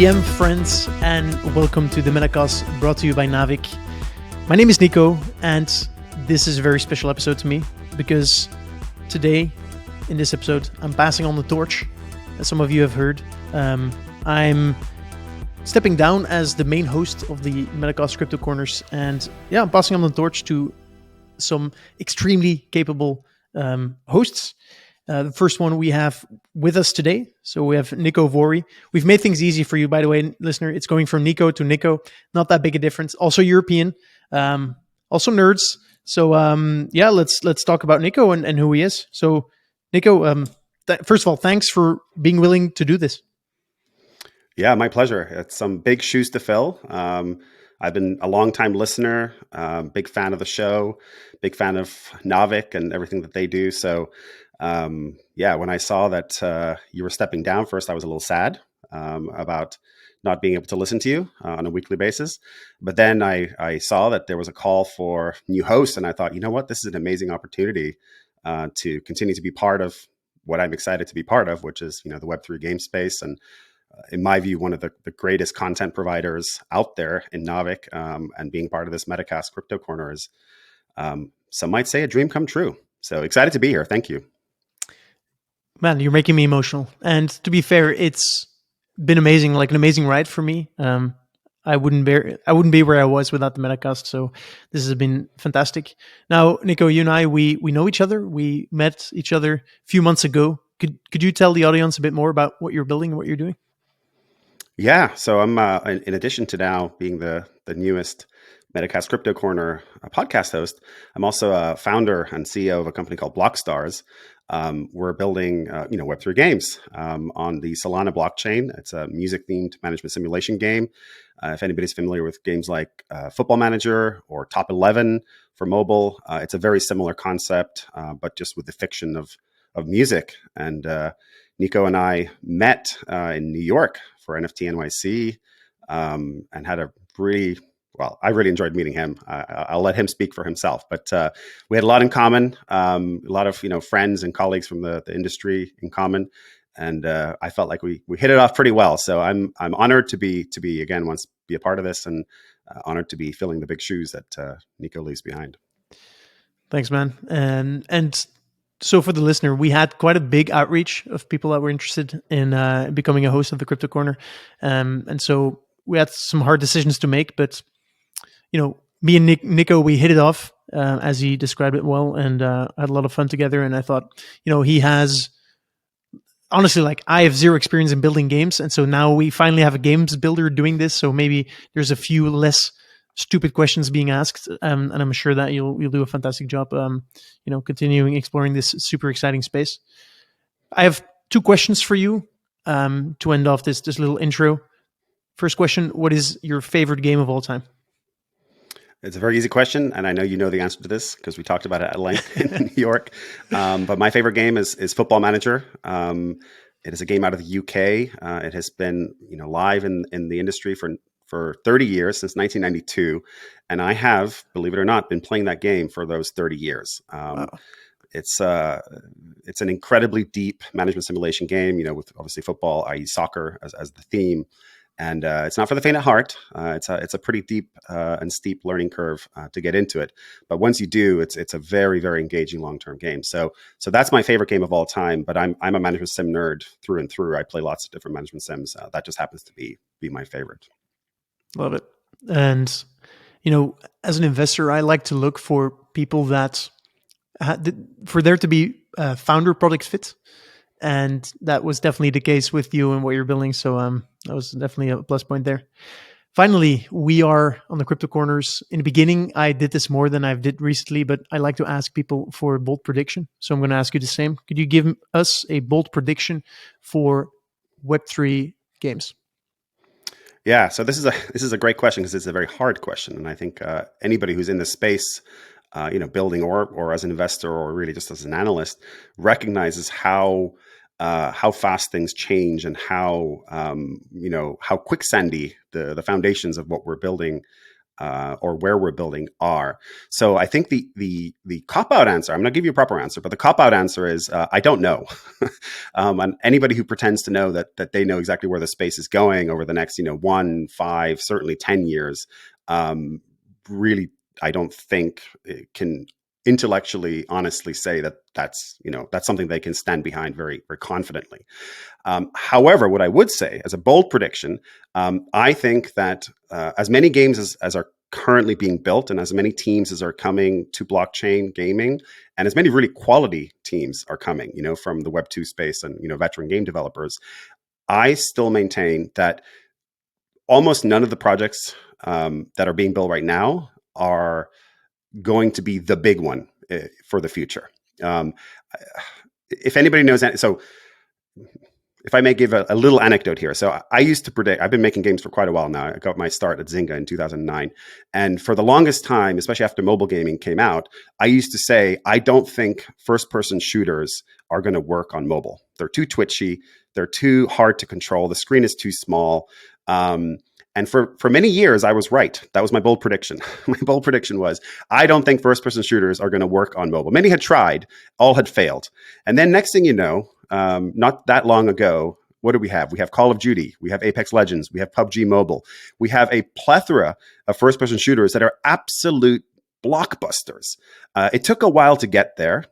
GM friends, and welcome to the Metacast brought to you by Naavik. My name is Niko, and this is a very special episode to me because today, in this episode, I'm passing on the torch. As some of you have heard, I'm stepping down as the main host of the Metacast Crypto Corners, and I'm passing on the torch to some extremely capable hosts. The first one we have with us today. So we have Niko Vori. We've made things easy for you, by the way, listener. It's going from Niko to Niko. Not that big a difference. Also European, also nerds. So let's talk about Niko and who he is. So Niko, first of all, thanks for being willing to do this. Yeah, my pleasure. It's some big shoes to fill. I've been a long-time listener, big fan of the show, big fan of Naavik and everything that they do. So when I saw that you were stepping down, first I was a little sad about not being able to listen to you on a weekly basis. But then I saw that there was a call for new hosts, and I thought, you know what, this is an amazing opportunity to continue to be part of what I'm excited to be part of, which is, the Web3 game space. And in my view, one of the greatest content providers out there in Naavik, and being part of this Metacast Crypto Corner is, some might say, a dream come true. So excited to be here. Thank you. Man, you're making me emotional. And to be fair, it's been amazing, like an amazing ride for me. I wouldn't be where I was without the Metacast. So this has been fantastic. Now, Niko, you and I, we know each other. We met each other a few months ago. Could you tell the audience a bit more about what you're building and what you're doing? Yeah. So I'm, in addition to now being the newest Metacast Crypto Corner podcast host, I'm also a founder and CEO of a company called Blockstars. We're building, Web3 games on the Solana blockchain. It's a music-themed management simulation game. If anybody's familiar with games like Football Manager or Top 11 for mobile, it's a very similar concept, but just with the fiction of music. And Niko and I met in New York for NFT NYC and had I really enjoyed meeting him. I'll let him speak for himself, but we had a lot in common, a lot of friends and colleagues from the industry in common, and I felt like we hit it off pretty well. So I'm honored to be again once be a part of this, and honored to be filling the big shoes that Niko leaves behind. Thanks, man. And so for the listener, we had quite a big outreach of people that were interested in becoming a host of the Crypto Corner, and so we had some hard decisions to make, but me and Niko, we hit it off, as he described it well, and had a lot of fun together. And I thought, he has, honestly, like, I have zero experience in building games. And so now we finally have a games builder doing this. So maybe there's a few less stupid questions being asked. And I'm sure that you'll do a fantastic job, continuing exploring this super exciting space. I have two questions for you to end off this little intro. First question, what is your favorite game of all time? It's a very easy question, and I know you know the answer to this because we talked about it at length in New York. But my favorite game is Football Manager. It is a game out of the UK. It has been live in the industry for 30 years, since 1992. And I have, believe it or not, been playing that game for those 30 years. Wow. It's an incredibly deep management simulation game, with obviously football, i.e. soccer, as the theme. And it's not for the faint of heart. It's a pretty deep and steep learning curve to get into it. But once you do, it's a very, very engaging long-term game. So that's my favorite game of all time. But I'm a management sim nerd through and through. I play lots of different management sims. That just happens to be my favorite. Love it. And as an investor, I like to look for people that for there to be founder product fit. And that was definitely the case with you and what you're building. So that was definitely a plus point there. Finally, we are on the Crypto Corners. In the beginning, I did this more than I've did recently, but I like to ask people for a bold prediction. So I'm going to ask you the same. Could you give us a bold prediction for Web3 games? Yeah, so this is a great question because it's a very hard question. And I think anybody who's in this space, building or as an investor or really just as an analyst, recognizes how fast things change and how quicksandy the foundations of what we're building or where we're building are. So I think the cop-out answer, I'm going to give you a proper answer, but the cop-out answer is I don't know. And anybody who pretends to know that they know exactly where the space is going over the next 1, 5, certainly 10 years, really, I don't think it can intellectually honestly say that's something they can stand behind very, very confidently. However, what I would say as a bold prediction, I think that as many games as are currently being built and as many teams as are coming to blockchain gaming and as many really quality teams are coming, from the Web2 space and, veteran game developers, I still maintain that almost none of the projects that are being built right now are going to be the big one for the future. If anybody knows that, so if I may give a little anecdote here. So I used to predict, I've been making games for quite a while now. I got my start at Zynga in 2009. And for the longest time, especially after mobile gaming came out, I used to say, I don't think first-person shooters are going to work on mobile. They're too twitchy. They're too hard to control. The screen is too small. And for many years, I was right. That was my bold prediction. My bold prediction was, I don't think first-person shooters are going to work on mobile. Many had tried, all had failed. And then next thing you know, not that long ago, what do we have? We have Call of Duty. We have Apex Legends. We have PUBG Mobile. We have a plethora of first-person shooters that are absolute blockbusters. It took a while to get there,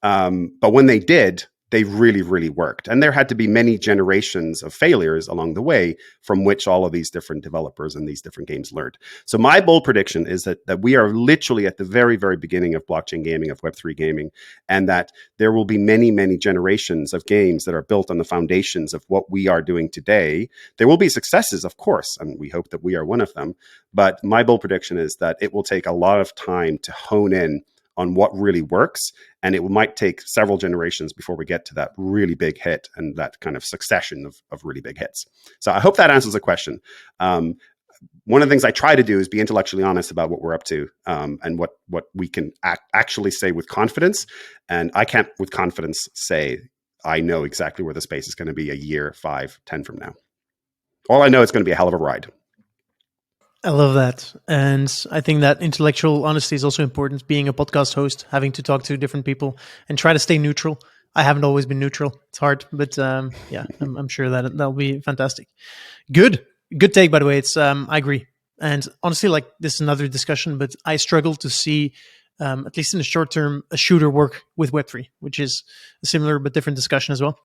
but when they did, they really, really worked. And there had to be many generations of failures along the way from which all of these different developers and these different games learned. So my bold prediction is that we are literally at the very, very beginning of blockchain gaming, of Web3 gaming, and that there will be many, many generations of games that are built on the foundations of what we are doing today. There will be successes, of course, and we hope that we are one of them. But my bold prediction is that it will take a lot of time to hone in on what really works. And it might take several generations before we get to that really big hit and that kind of succession of really big hits. So I hope that answers the question. One of the things I try to do is be intellectually honest about what we're up to and what we can actually say with confidence. And I can't with confidence say, I know exactly where the space is going to be a year, 5, 10 from now. All I know is going to be a hell of a ride. I love that. And I think that intellectual honesty is also important. Being a podcast host, having to talk to different people and try to stay neutral. I haven't always been neutral. It's hard, but yeah, I'm sure that'll be fantastic. Good take, by the way. It's I agree. And honestly, like, this is another discussion, but I struggle to see, at least in the short term, a shooter work with Web3, which is a similar but different discussion as well.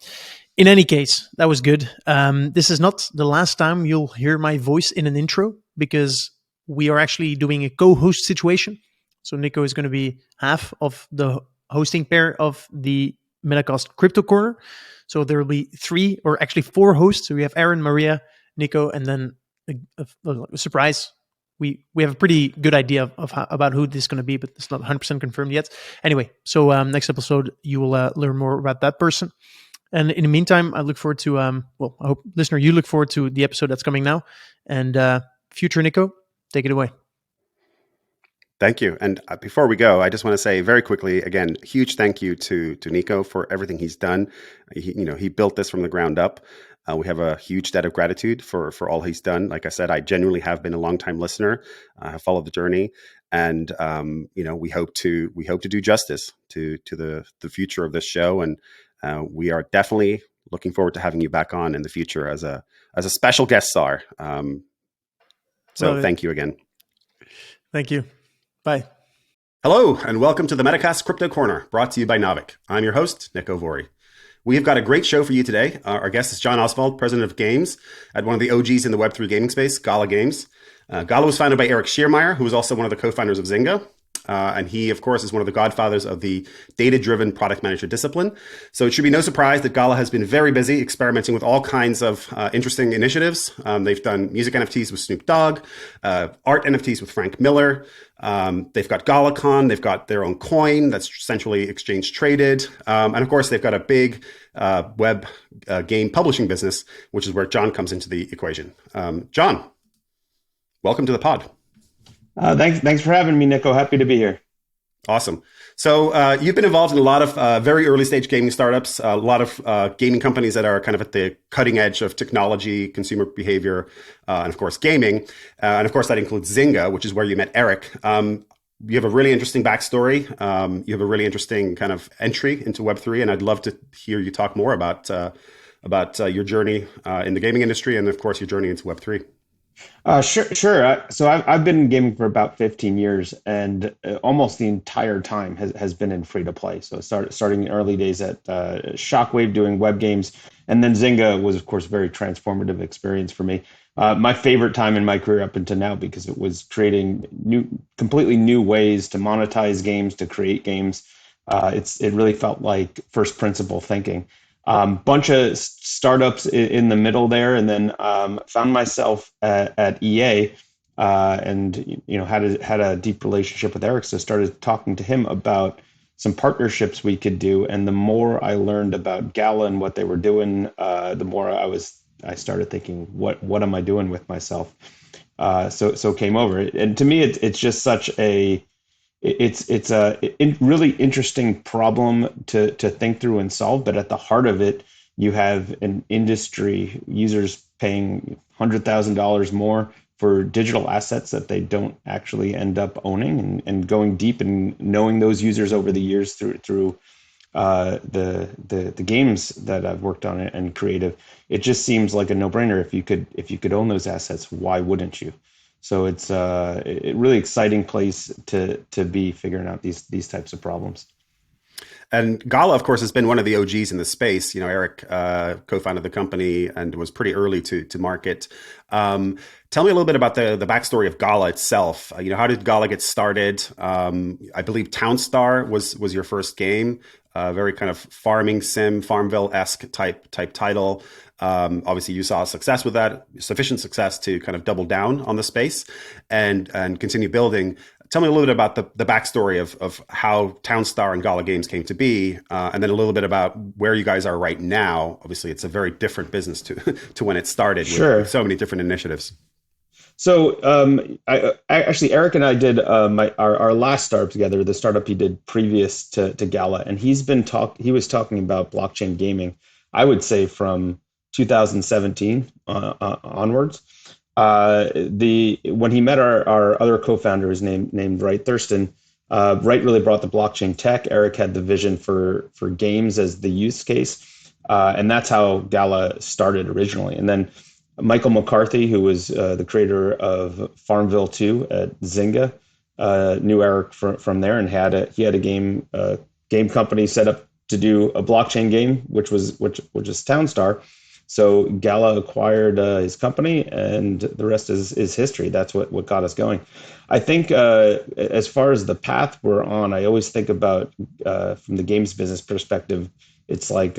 In any case, that was good. This is not the last time you'll hear my voice in an intro, because we are actually doing a co-host situation. So Niko is going to be half of the hosting pair of the Metacast Crypto Corner. So there will be 3 or actually 4 hosts. So we have Aaron, Maria, Niko, and then a surprise. We have a pretty good idea about who this is going to be, but it's not 100% confirmed yet. Anyway, so next episode, you will learn more about that person. And in the meantime, I look forward to, I hope, listener, you look forward to the episode that's coming now. And future Niko, take it away. Thank you. And before we go, I just want to say very quickly, again, huge thank you to Niko for everything he's done. He built this from the ground up. We have a huge debt of gratitude for all he's done. Like I said, I genuinely have been a longtime listener. I have followed the journey, and we hope to do justice to the future of this show. And we are definitely looking forward to having you back on in the future as a special guest star. So thank you again. Thank you. Bye. Hello, and welcome to the Metacast Crypto Corner, brought to you by Naavik. I'm your host, Niko Vori. We have got a great show for you today. Our guest is John Osvald, president of games at one of the OGs in the Web3 gaming space, Gala Games. Gala was founded by Eric Schiermeier, who was also one of the co-founders of Zynga. And he, of course, is one of the godfathers of the data-driven product manager discipline. So it should be no surprise that Gala has been very busy experimenting with all kinds of interesting initiatives. They've done music NFTs with Snoop Dogg, art NFTs with Frank Miller. They've got GalaCon. They've got their own coin that's centrally exchange traded. And of course, they've got a big web game publishing business, which is where John comes into the equation. John, welcome to the pod. Thanks for having me, Niko. Happy to be here. Awesome. So you've been involved in a lot of very early stage gaming startups, a lot of gaming companies that are kind of at the cutting edge of technology, consumer behavior, and of course gaming. And of course that includes Zynga, which is where you met Eric. You have a really interesting backstory. You have a really interesting kind of entry into Web3, and I'd love to hear you talk more about your journey in the gaming industry, and of course your journey into Web3. Sure. So I've been in gaming for about 15 years, and almost the entire time has been in free to play. So starting in early days at Shockwave doing web games, and then Zynga was, of course, a very transformative experience for me. My favorite time in my career up until now because it was creating completely new ways to monetize games, to create games. It really felt like first principle thinking. Bunch of startups in the middle there, and then found myself at EA, and had a deep relationship with Eric, so started talking to him about some partnerships we could do. And the more I learned about Gala and what they were doing, the more I started thinking, what am I doing with myself? So came over, and to me, it's just such a it's a really interesting problem to think through and solve. But at the heart of it, you have an industry, users paying $100,000 more for digital assets that they don't actually end up owning, and going deep and knowing those users over the years through the games that I've worked on and creative. It just seems like a no-brainer. If you could own those assets, why wouldn't you? So it's a really exciting place to be figuring out these types of problems. And Gala, of course, has been one of the OGs in the space. You know, Eric co-founded the company and was pretty early to market. Tell me a little bit about the backstory of Gala itself. How did Gala get started? I believe Townstar was your first game, very kind of farming sim, Farmville-esque type title. Obviously, you saw success with that, sufficient success to kind of double down on the space and continue building. Tell me a little bit about the backstory of how Townstar and Gala Games came to be, and then a little bit about where you guys are right now. Obviously, it's a very different business to to when it started with Sure. so many different initiatives. So actually, Eric and I did our last startup together, the startup he did previous to Gala, and he was talking about blockchain gaming, I would say from 2017 onwards. The When he met our other co-founder, is named Wright Thurston. Wright really brought the blockchain tech. Eric had the vision for games as the use case, and that's how Gala started originally. And then Michael McCarthy, who was the creator of Farmville 2 at Zynga, knew Eric from there, and he had a game company set up to do a blockchain game, which is Townstar. So Gala acquired his company, and the rest is history. That's what got us going. I think as far as the path we're on, I always think about from the games business perspective, it's like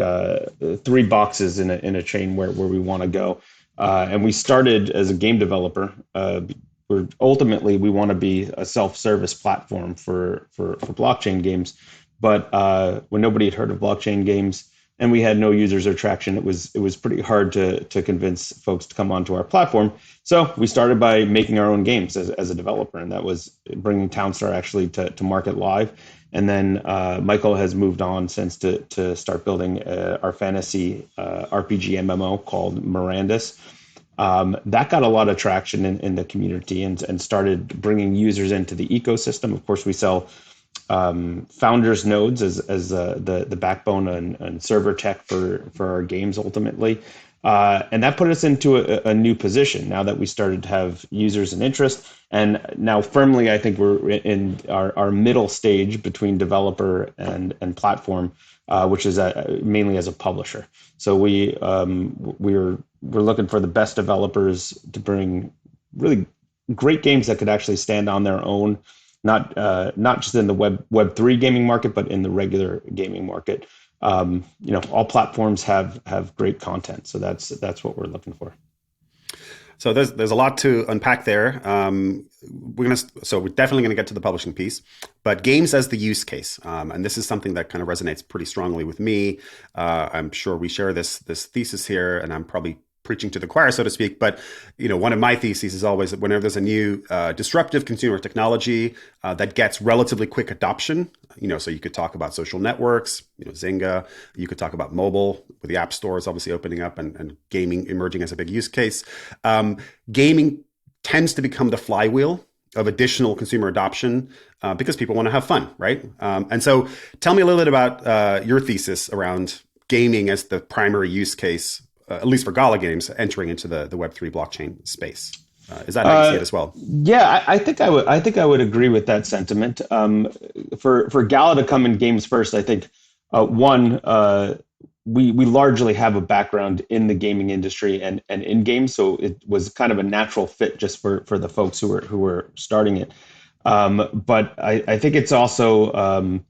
three boxes in a chain where we want to go. And we started as a game developer. Ultimately, we want to be a self-service platform for blockchain games. But when nobody had heard of blockchain games and we had no users or traction, it was pretty hard to convince folks to come onto our platform. So we started by making our own games as a developer, and that was bringing Townstar actually to market live. And then Michael has moved on since to start building our fantasy RPG MMO called Mirandus. That got a lot of traction in the community and started bringing users into the ecosystem. Of course, we sell founders nodes as the backbone and server tech for our games ultimately. And that put us into a new position now that we started to have users and interest. And now firmly, I think we're in our middle stage between developer and platform, which is mainly as a publisher. So we're looking for the best developers to bring really great games that could actually stand on their own, not just in the Web3 gaming market, but in the regular gaming market. All platforms have great content, so that's what we're looking for. So there's a lot to unpack there. We're definitely gonna get to the publishing piece, but games as the use case, and this is something that kind of resonates pretty strongly with me. I'm sure we share this thesis here, and I'm probably preaching to the choir, so to speak. But one of my theses is always that whenever there's a new disruptive consumer technology that gets relatively quick adoption, so you could talk about social networks, Zynga. You could talk about mobile with the app stores obviously opening up and gaming emerging as a big use case. Gaming tends to become the flywheel of additional consumer adoption because people want to have fun, right? And so tell me a little bit about your thesis around gaming as the primary use case, at least for Gala Games, entering into the Web3 blockchain space. Is that how you see it as well? Yeah, I think I would agree with that sentiment. For Gala to come in games first, I think we largely have a background in the gaming industry and in games, so it was kind of a natural fit just for the folks who were starting it. But I think it's also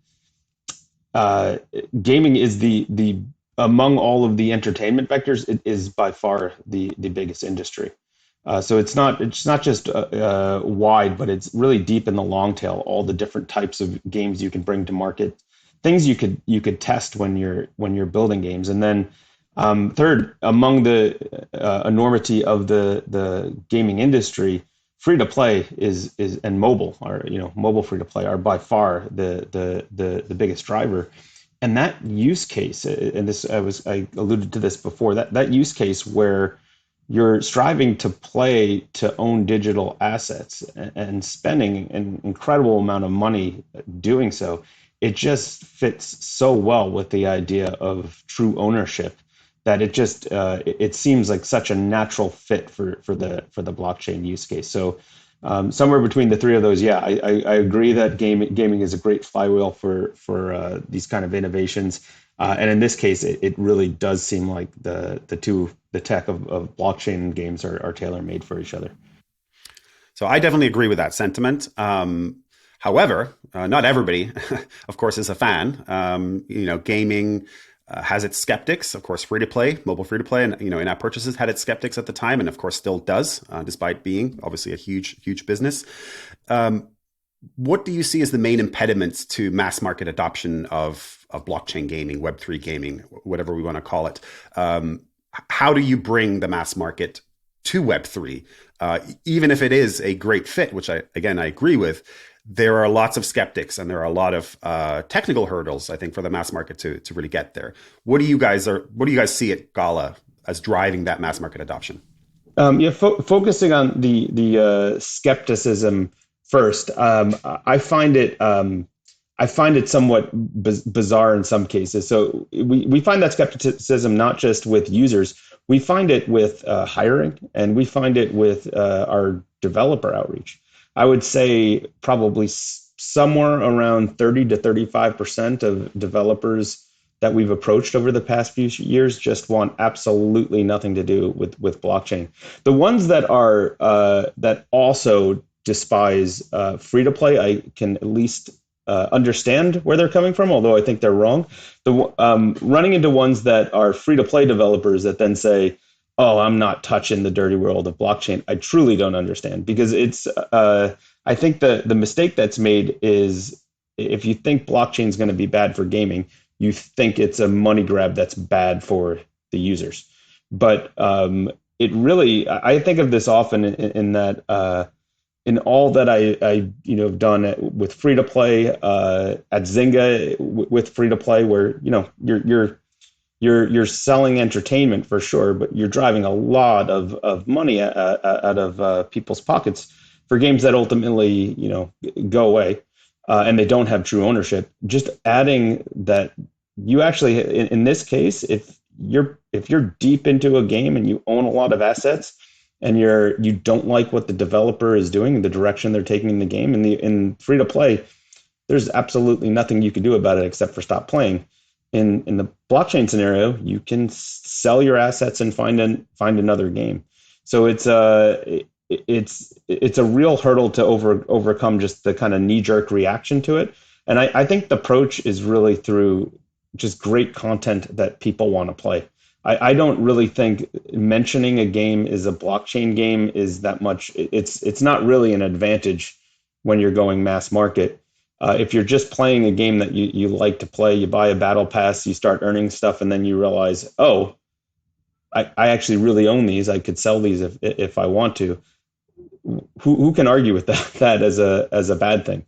gaming is the among all of the entertainment vectors, it is by far the biggest industry. So it's not just wide, but it's really deep in the long tail. All the different types of games you can bring to market, things you could test when you're building games, and then third, among the enormity of the gaming industry, free to play is and mobile mobile free to play are by far the biggest driver. And that use case, and this I alluded to this before, that use case where you're striving to play to own digital assets and spending an incredible amount of money doing so, it just fits so well with the idea of true ownership that it seems like such a natural fit for the blockchain use case. So somewhere between the three of those, I agree that gaming is a great flywheel for these kind of innovations. And in this case, it really does seem like the tech of blockchain and games are tailor-made for each other. So I definitely agree with that sentiment. However, not everybody, of course, is a fan. Gaming has its skeptics. Of course, free-to-play, mobile free-to-play, and in-app purchases had its skeptics at the time, and of course still does, despite being obviously a huge business. What do you see as the main impediments to mass market adoption of blockchain gaming, Web3 gaming, whatever we want to call it? How do you bring the mass market to Web3? Even if it is a great fit, which I agree with, there are lots of skeptics and there are a lot of technical hurdles, I think, for the mass market to really get there. What do you guys see at Gala as driving that mass market adoption? Focusing on the skepticism first, I find it somewhat bizarre in some cases. So we find that skepticism not just with users, we find it with hiring, and we find it with our developer outreach. I would say probably somewhere around 30 to 35% of developers that we've approached over the past few years just want absolutely nothing to do with blockchain. The ones that are that also despise free to play, I can at least understand where they're coming from, although I think they're wrong. Running into ones that are free to play developers that then say, "Oh, I'm not touching the dirty world of blockchain," I truly don't understand, because it's. I think the mistake that's made is, if you think blockchain is going to be bad for gaming, you think it's a money grab that's bad for the users. But it really, I think of this often in that. In all that I done with free to play at Zynga with free to play, where you're selling entertainment for sure, but you're driving a lot of money out of people's pockets for games that ultimately go away and they don't have true ownership. Just adding that, you actually in this case, if you're deep into a game and you own a lot of assets, and you don't like what the developer is doing, the direction they're taking the game, in free to play, there's absolutely nothing you can do about it except for stop playing. In the blockchain scenario, you can sell your assets and find another game. So it's a real hurdle to overcome, just the kind of knee-jerk reaction to it. And I think the approach is really through just great content that people want to play. I don't really think mentioning a game is a blockchain game is that much. It's not really an advantage when you're going mass market. If you're just playing a game that you like to play, you buy a battle pass, you start earning stuff, and then you realize, oh, I actually really own these. I could sell these if I want to. Who can argue with that as a bad thing?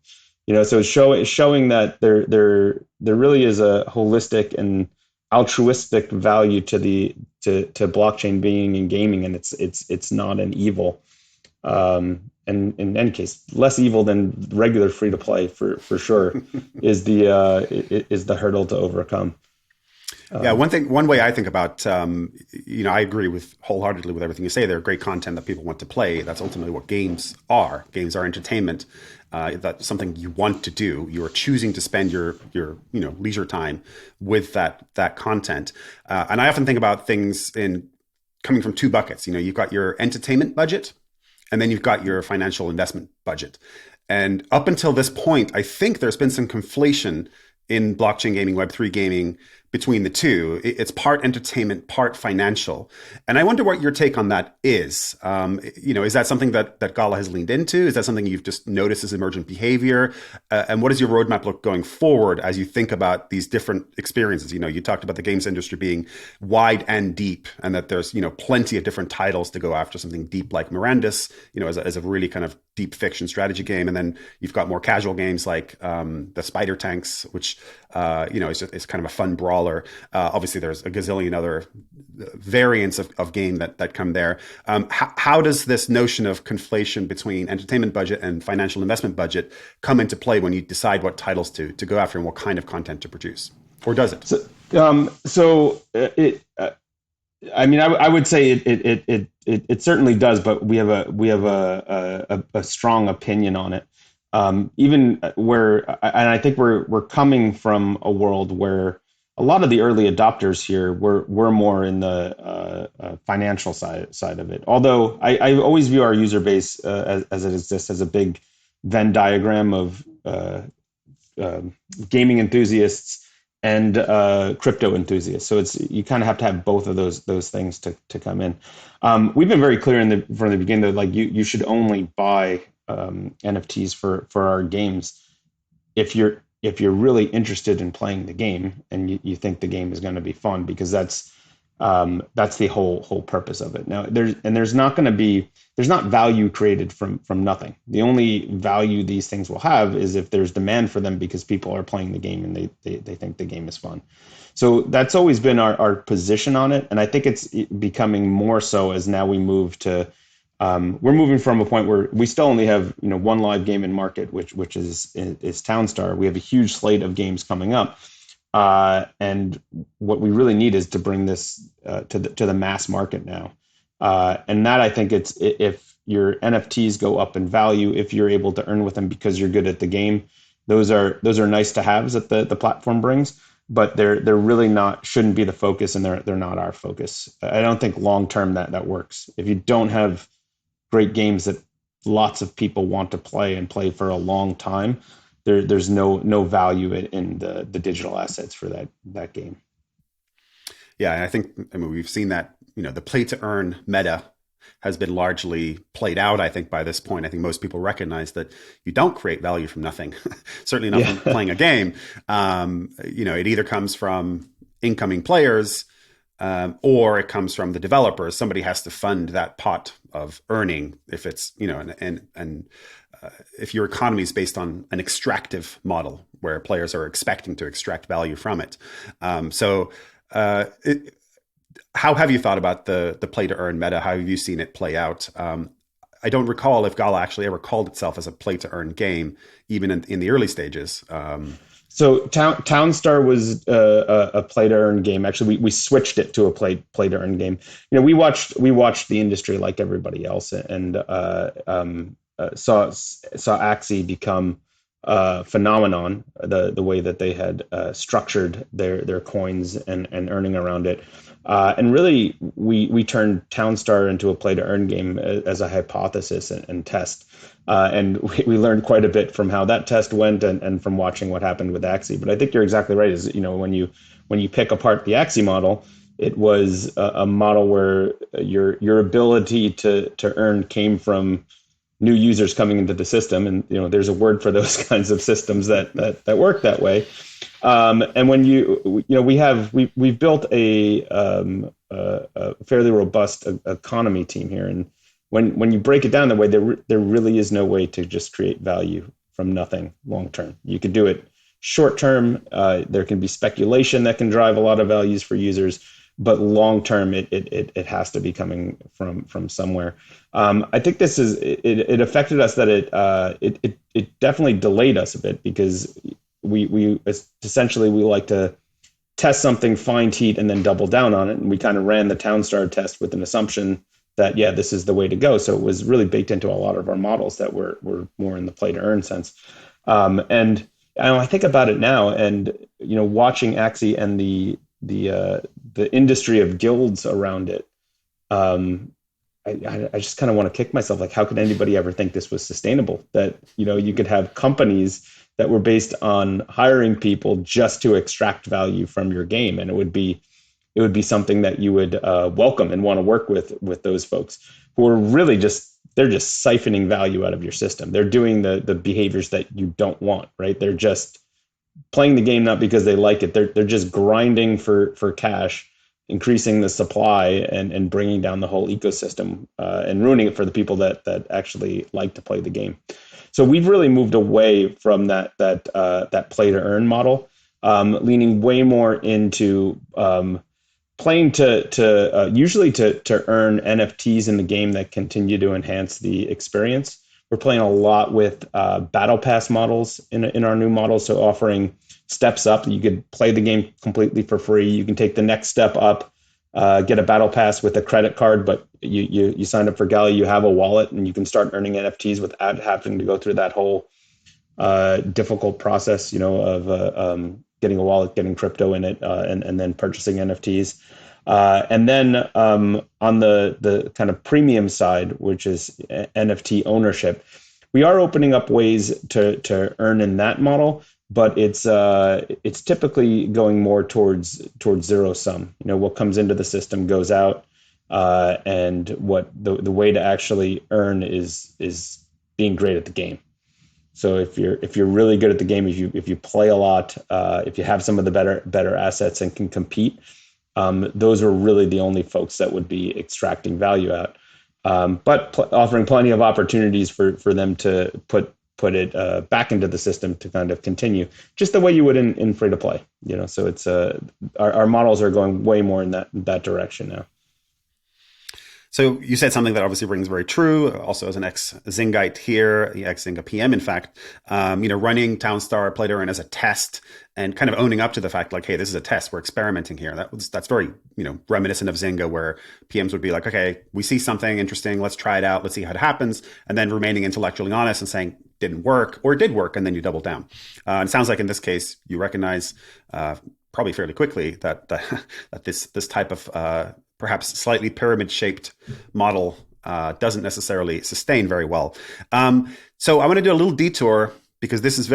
So showing that there really is a holistic and altruistic value to blockchain being in gaming, and it's not an evil. And in any case, less evil than regular free to play for sure is the hurdle to overcome. Yeah, one way I think about, I agree wholeheartedly with everything you say. They're great content that people want to play. That's ultimately what games are. Games are entertainment. That's something you want to do. You are choosing to spend your leisure time with that content. And I often think about things coming from two buckets. You've got your entertainment budget, and then you've got your financial investment budget. And up until this point, I think there's been some conflation in blockchain gaming, Web3 gaming, between the two. It's part entertainment, part financial. And I wonder what your take on that is. Is that something that Gala has leaned into? Is that something you've just noticed as emergent behavior? And what does your roadmap look going forward as you think about these different experiences? You talked about the games industry being wide and deep, and that there's, plenty of different titles to go after something deep like Mirandus, as a really kind of deep fiction strategy game. And then you've got more casual games like the Spider Tanks, which, is kind of a fun brawler. Obviously, there's a gazillion other variants of game that come there. How does this notion of conflation between entertainment budget and financial investment budget come into play when you decide what titles to go after and what kind of content to produce? Or does it? I would say it certainly does, but we have a strong opinion on it. And I think we're coming from a world where a lot of the early adopters here were more in the financial side of it. Although I always view our user base as it exists as a big Venn diagram of gaming enthusiasts and crypto enthusiasts. So you kind of have to have both of those things to come in. We've been very clear from the beginning that you should only buy NFTs for our games if you're really interested in playing the game and you think the game is going to be fun, because that's the whole purpose of it. Now there's not value created from nothing. The only value these things will have is if there's demand for them because people are playing the game and they think the game is fun. So that's always been our position on it, and I think it's becoming more so as now we move to. We're moving from a point where we still only have one live game in market, which is Townstar. We have a huge slate of games coming up, and what we really need is to bring this to the mass market now. And that, I think, it's if your NFTs go up in value, if you're able to earn with them because you're good at the game, those are nice to haves that the platform brings. But they're really shouldn't be the focus, and they're not our focus. I don't think long term that works. If you don't have great games that lots of people want to play and play for a long time, there's no value in the digital assets for that game. Yeah, and I think we've seen that the play to earn meta has been largely played out. I think by this point, I think most people recognize that you don't create value from nothing. Certainly not from playing a game. It either comes from incoming players, or it comes from the developers. Somebody has to fund that pot of earning. If it's if your economy is based on an extractive model where players are expecting to extract value from it. How have you thought about the play to earn meta? How have you seen it play out? I don't recall if Gala actually ever called itself as a play to earn game, even in the early stages. So Townstar was a play to earn game. Actually, we switched it to a play to earn game. We watched the industry like everybody else, and saw Axie become a phenomenon. The way that they had structured their coins and earning around it, and really we turned Townstar into a play to earn game as a hypothesis and test. And we learned quite a bit from how that test went and from watching what happened with Axie. But I think you're exactly right. Is when you pick apart the Axie model, it was a model where your ability to earn came from new users coming into the system, and there's a word for those kinds of systems that work that way. And when we've built a fairly robust economy team here, and when you break it down that way, there really is no way to just create value from nothing long term. You could do it short term. There can be speculation that can drive a lot of values for users, but long term, it has to be coming from somewhere. I think it affected us that it definitely delayed us a bit, because we essentially we like to test something, find heat, and then double down on it. And we kind of ran the Townstar test with an assumption that, yeah, this is the way to go. So it was really baked into a lot of our models that were more in the play to earn sense. And I think about it now, and watching Axie and the industry of guilds around it, I just kind of want to kick myself. Like, how could anybody ever think this was sustainable? That you could have companies that were based on hiring people just to extract value from your game, and it would be something that you would welcome and want to work with those folks who are really they're just siphoning value out of your system. They're doing the behaviors that you don't want, right? They're just playing the game not because they like it. They're just grinding for cash, increasing the supply and bringing down the whole ecosystem and ruining it for the people that actually like to play the game. So we've really moved away from that play to earn model, leaning way more into playing usually to earn NFTs in the game that continue to enhance the experience. We're playing a lot with battle pass models in our new models, so offering steps up. You could play the game completely for free. You can take the next step up, get a battle pass with a credit card, but you signed up for Gala, you have a wallet, and you can start earning NFTs without having to go through that whole difficult process, of getting a wallet, getting crypto in it, and then purchasing NFTs. And then on the kind of premium side, which is NFT ownership, we are opening up ways to earn in that model, but it's typically going more towards zero sum. What comes into the system goes out, and what the way to actually earn is being great at the game. So if you're really good at the game, if you play a lot, if you have some of the better assets and can compete, those are really the only folks that would be extracting value out. But offering plenty of opportunities for them to put it back into the system to kind of continue, just the way you would in free to play. So it's our models are going way more in that direction now. So you said something that obviously rings very true. Also, as an ex-Zingite here, the ex-Zynga PM, in fact, running Townstar Play to Earn as a test and kind of owning up to the fact, like, hey, this is a test. We're experimenting here. That's very, reminiscent of Zynga, where PMs would be like, okay, we see something interesting. Let's try it out. Let's see how it happens. And then remaining intellectually honest and saying, didn't work, or did work, and then you double down. And it sounds like in this case, you recognize probably fairly quickly that this type of perhaps slightly pyramid-shaped model doesn't necessarily sustain very well. So I want to do a little detour, because this is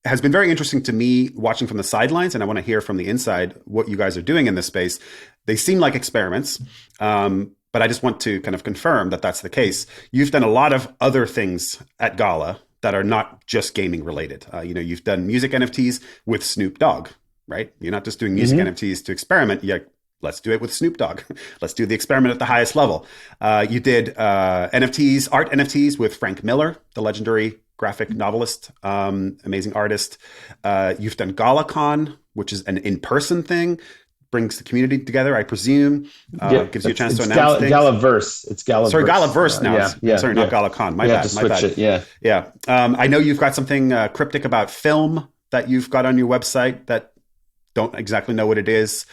has been very interesting to me watching from the sidelines, and I want to hear from the inside what you guys are doing in this space. They seem like experiments, but I just want to kind of confirm that that's the case. You've done a lot of other things at Gala that are not just gaming related. You've done music NFTs with Snoop Dogg, right? You're not just doing music NFTs to experiment. Let's do it with Snoop Dogg. Let's do the experiment at the highest level. You did art NFTs with Frank Miller, the legendary graphic novelist, amazing artist. You've done GalaCon, which is an in-person thing, brings the community together, I presume. Gives you a chance to announce things. Galaverse. It's Galaverse. Sorry, Galaverse now. Sorry, not yeah. GalaCon. My bad. Yeah. I know you've got something cryptic about film that you've got on your website that don't exactly know what it is.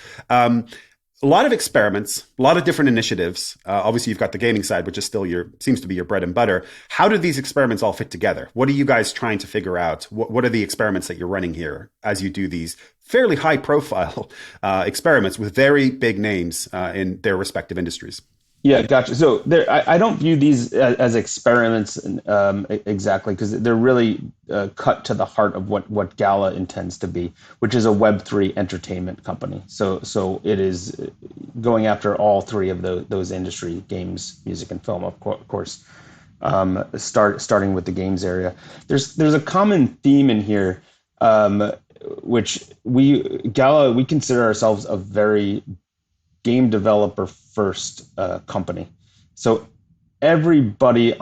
A lot of experiments, a lot of different initiatives. Obviously, you've got the gaming side, which is still seems to be your bread and butter. How do these experiments all fit together? What are you guys trying to figure out? What are the experiments that you're running here as you do these fairly high-profile experiments with very big names in their respective industries? Yeah, gotcha. So I don't view these as experiments exactly, because they're really cut to the heart of what Gala intends to be, which is a Web3 entertainment company. So it is going after all three of those industry: games, music, and film, of course. Starting with the games area, there's a common theme in here which we consider ourselves a very game developer first company. So everybody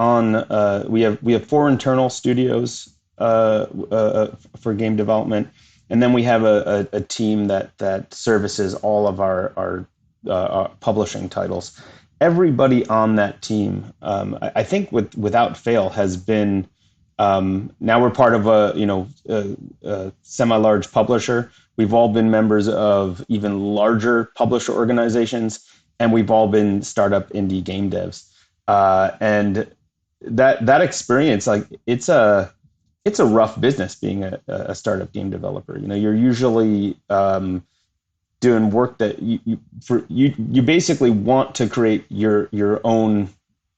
we have 4 internal studios for game development, and then we have a team that services all of our publishing titles. Everybody on that team, I think without fail, has been. Now we're part of a semi-large publisher. We've all been members of even larger publisher organizations, and we've all been startup indie game devs. And that experience, like it's a rough business being a startup game developer. You're usually doing work that you basically want to create your own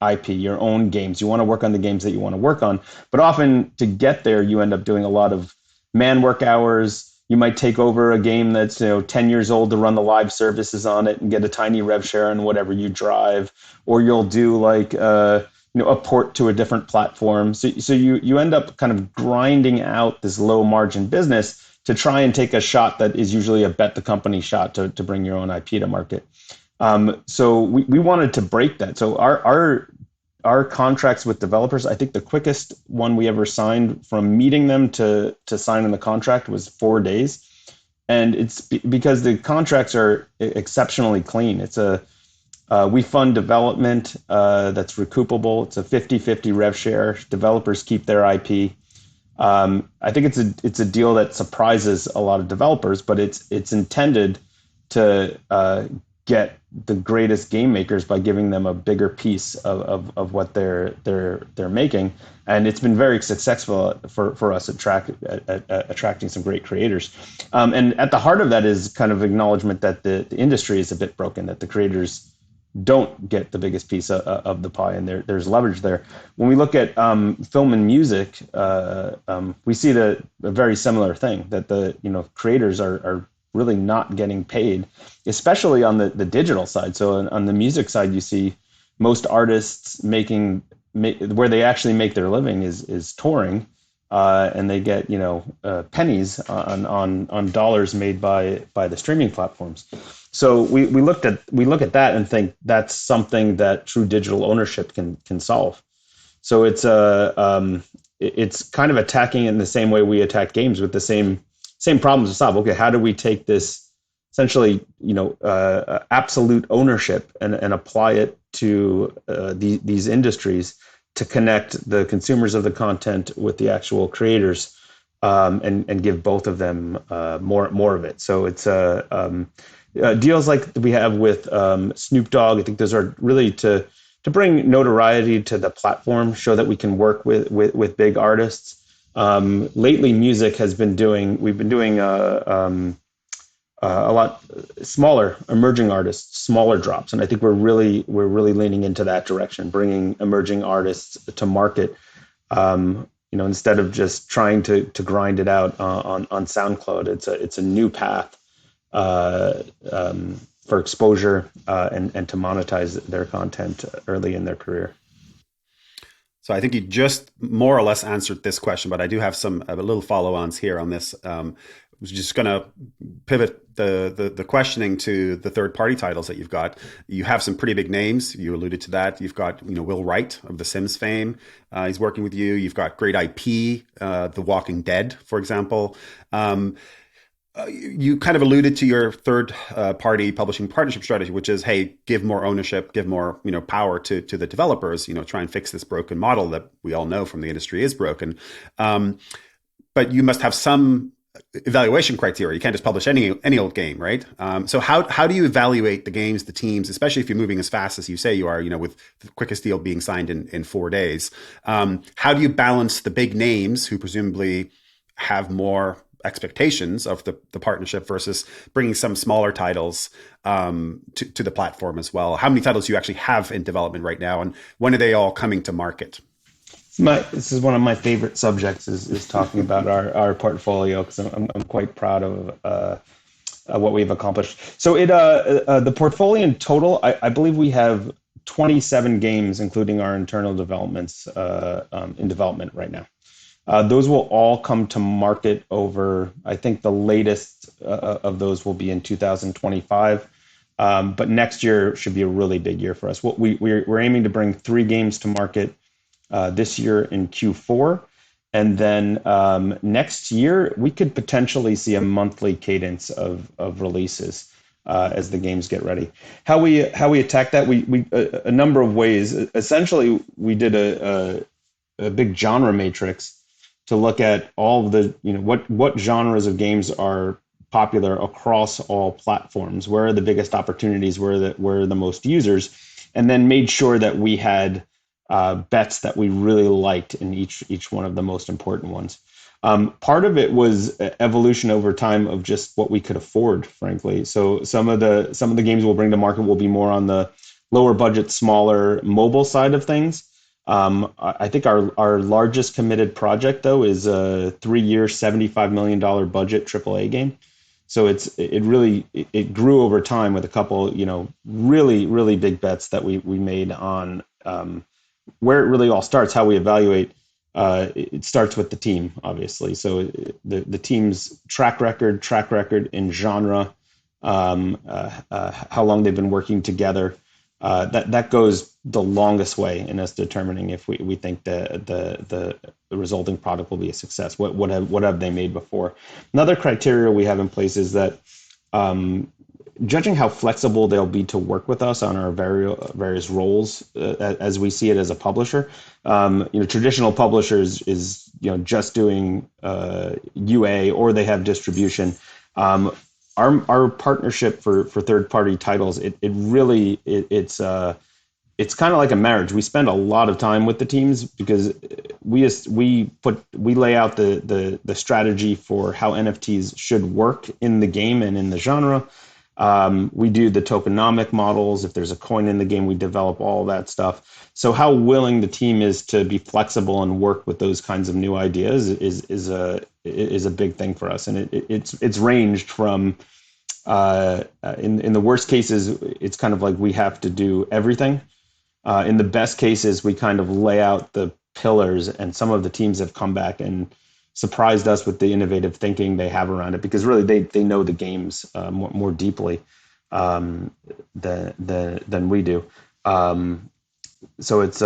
IP, your own games. You want to work on the games that you want to work on, but often to get there, you end up doing a lot of man work hours. You might take over a game that's 10 years old to run the live services on it and get a tiny rev share on whatever you drive, or you'll do like a port to a different platform. So you end up kind of grinding out this low margin business to try and take a shot that is usually a bet the company shot to bring your own IP to market. So we wanted to break that. So our contracts with developers, I think the quickest one we ever signed from meeting them to signing the contract was 4 days. And it's because the contracts are exceptionally clean. It's we fund development that's recoupable. It's a 50-50 rev share. Developers keep their IP. I think it's a deal that surprises a lot of developers, but it's intended to get the greatest game makers by giving them a bigger piece of what they're making, and it's been very successful for us at attracting some great creators. And at the heart of that is kind of acknowledgement that the industry is a bit broken, that the creators don't get the biggest piece of the pie, and there's leverage there. When we look at film and music, we see a very similar thing, that the creators are really not getting paid, especially on the digital side. So on the music side, you see most artists where they actually make their living is touring, and they get pennies on dollars made by the streaming platforms. So we look at that and think that's something that true digital ownership can solve. So it's kind of attacking it in the same way we attack games, with the same problems to solve. Okay, how do we take this essentially, absolute ownership and apply it to these industries to connect the consumers of the content with the actual creators, and give both of them more of it. So it's deals like we have with Snoop Dogg. I think those are really to bring notoriety to the platform, show that we can work with big artists. Lately, music we've been doing a lot smaller emerging artists, smaller drops, and I think we're really leaning into that direction, bringing emerging artists to market. Instead of just trying to grind it out on SoundCloud, it's a new path for exposure and to monetize their content early in their career. So I think you just more or less answered this question, but I do have a little follow-ons here on this. I was just going to pivot the questioning to the third-party titles that you've got. You have some pretty big names. You alluded to that. You've got Will Wright of The Sims fame. He's working with you. You've got great IP, The Walking Dead, for example. You kind of alluded to your third-party publishing partnership strategy, which is, hey, give more ownership, give more power to the developers. Try and fix this broken model that we all know from the industry is broken. But you must have some evaluation criteria. You can't just publish any old game, right? So how do you evaluate the games, the teams, especially if you're moving as fast as you say you are? With the quickest deal being signed in 4 days. How do you balance the big names who presumably have more expectations of the partnership versus bringing some smaller titles to the platform as well? How many titles do you actually have in development right now, and when are they all coming to market? This is one of my favorite subjects is talking about our portfolio, because I'm quite proud of what we've accomplished. So the portfolio in total, I believe we have 27 games, including our internal developments, in development right now. Those will all come to market over, I think the latest of those will be in 2025. But next year should be a really big year for us. We're aiming to bring 3 games to market this year in Q4. And then next year, we could potentially see a monthly cadence of releases as the games get ready. How we attack that? We a number of ways. Essentially, we did a big genre matrix to look at all of the, what genres of games are popular across all platforms. Where are the biggest opportunities? Where are the most users? And then made sure that we had bets that we really liked in each one of the most important ones. Part of it was evolution over time of just what we could afford, frankly. So some of the games we'll bring to market will be more on the lower budget, smaller mobile side of things. I think our largest committed project though is a 3-year, $75 million budget AAA game. So it grew over time with a couple, really, really big bets that we made on where it really all starts, how we evaluate. It starts with the team, obviously. So the team's track record in genre, how long they've been working together. That goes the longest way in us determining if we think the resulting product will be a success. What have they made before? Another criteria we have in place is that judging how flexible they'll be to work with us on our various roles as we see it as a publisher. Traditional publishers is just doing UA or they have distribution. Our partnership for third party titles, it's kind of like a marriage. We spend a lot of time with the teams because we lay out the strategy for how NFTs should work in the game and in the genre. We do the tokenomic models. If there's a coin in the game, we develop all that stuff. So how willing the team is to be flexible and work with those kinds of new ideas is a big thing for us. And it's ranged from in the worst cases, it's kind of like we have to do everything. In the best cases, we kind of lay out the pillars, and some of the teams have come back and surprised us with the innovative thinking they have around it, because really they know the games more deeply than we do. So it's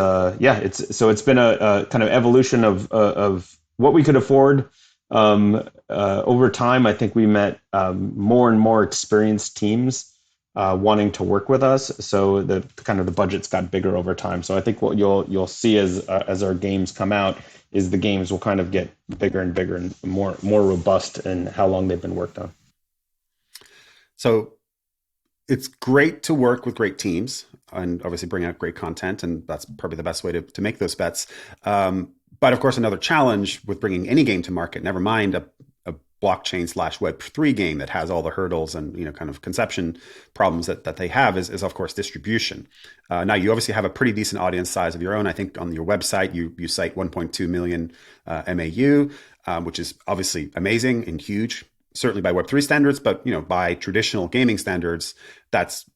been a kind of evolution of what we could afford. Over time, I think we met more and more experienced teams wanting to work with us. So the budgets got bigger over time. So I think what you'll see as our games come out is the games will kind of get bigger and bigger and more robust in how long they've been worked on. So it's great to work with great teams and obviously bring out great content, and that's probably the best way to make those bets. But of course, another challenge with bringing any game to market, never mind a blockchain / Web3 game that has all the hurdles and kind of conception problems that they have is of course distribution. Now you obviously have a pretty decent audience size of your own. I think on your website you cite 1.2 million MAU, which is obviously amazing and huge, certainly by Web3 standards, but by traditional gaming standards, that's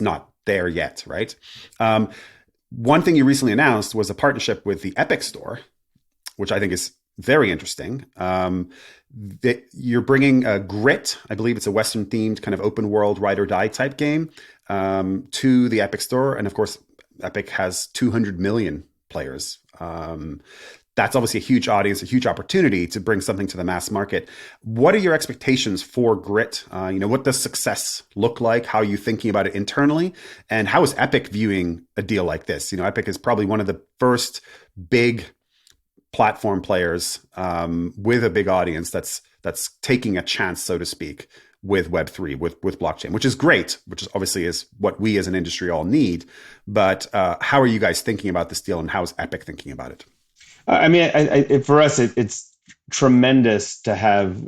not there yet, right? One thing you recently announced was a partnership with the Epic Store, which I think is very interesting. That you're bringing Grit, I believe it's a Western themed kind of open world ride or die type game, to the Epic Store. And of course, Epic has 200 million players. That's obviously a huge audience, a huge opportunity to bring something to the mass market. What are your expectations for Grit? What does success look like? How are you thinking about it internally? And how is Epic viewing a deal like this? Epic is probably one of the first big platform players with a big audience that's taking a chance, so to speak, with Web3, with blockchain, which is great, which is obviously is what we as an industry all need. But how are you guys thinking about this deal, and how is Epic thinking about it? I mean, for us, it's tremendous to have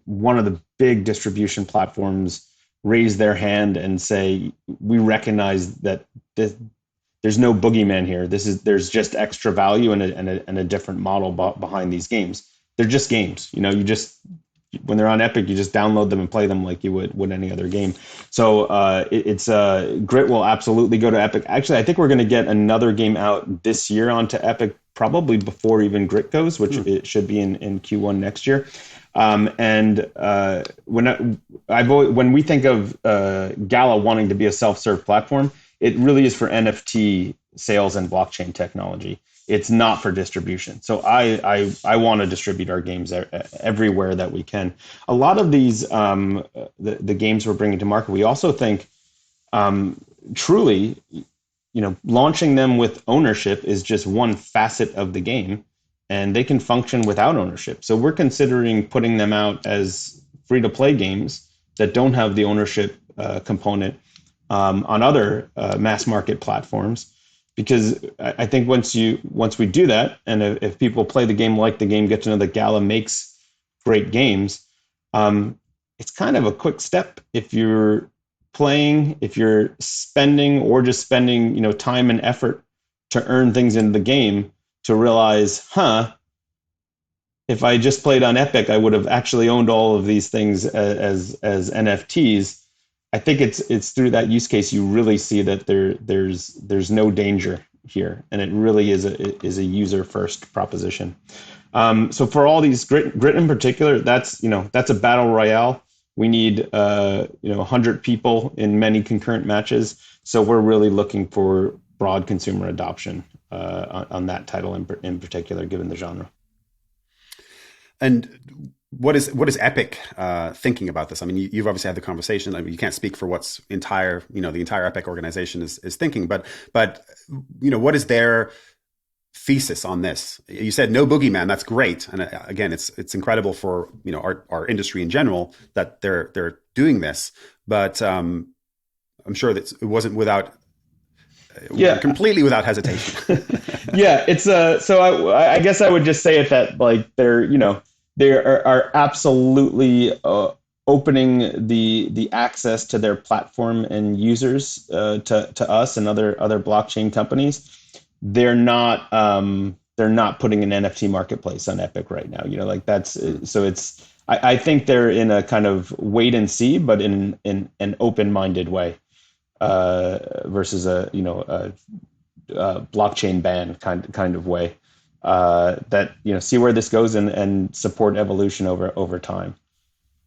one of the big distribution platforms raise their hand and say, we recognize that there's no boogeyman here. There's just extra value and a different model behind these games. They're just games. You when they're on Epic, you just download them and play them like you would any other game. So it's Grit will absolutely go to Epic. Actually, I think we're going to get another game out this year onto Epic, probably before even Grit goes, which it should be in Q1 next year. When we think of Gala wanting to be a self-serve platform, it really is for NFT sales and blockchain technology. It's not for distribution. So I want to distribute our games everywhere that we can. A lot of these the games we're bringing to market, we also think truly, launching them with ownership is just one facet of the game, and they can function without ownership. So we're considering putting them out as free-to-play games that don't have the ownership component on other mass market platforms. Because I think once we do that, and if people play the game, like the game, get to know that Gala makes great games, it's kind of a quick step. If you're playing, if you're spending time and effort to earn things in the game, to realize, if I just played on Epic, I would have actually owned all of these things as NFTs. I think it's through that use case you really see that there's no danger here, and it really is a user first proposition. So for all these Grit in particular, that's a battle royale. We need 100 people in many concurrent matches. So we're really looking for broad consumer adoption on that title in particular, given the genre. And what is Epic thinking about this? I mean, you've obviously had the conversation. I mean, you can't speak for what's the entire Epic organization is thinking, but what is their thesis on this? You said no boogeyman. That's great, and again, it's incredible for our industry in general that they're doing this. But I'm sure that it wasn't completely without hesitation. Yeah, it's so I guess I would just say it that they are absolutely opening the access to their platform and users to us and other blockchain companies. They're not putting an NFT marketplace on Epic right now. I think they're in a kind of wait and see, but in an open-minded way, versus a blockchain ban kind of way. That see where this goes and support evolution over time.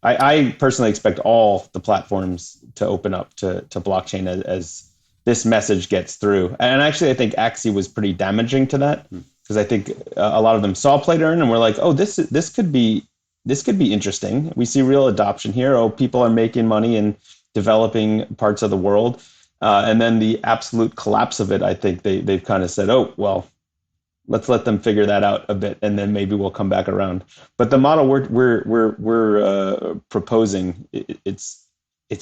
I personally expect all the platforms to open up to blockchain as this message gets through. And actually, I think Axie was pretty damaging to that, because I think a lot of them saw play to earn and were like, oh, this could be interesting. We see real adoption here. Oh, people are making money in developing parts of the world. And then the absolute collapse of it, I think they've kind of said, oh, well, let's let them figure that out a bit, and then maybe we'll come back around. But the model we're proposing, it's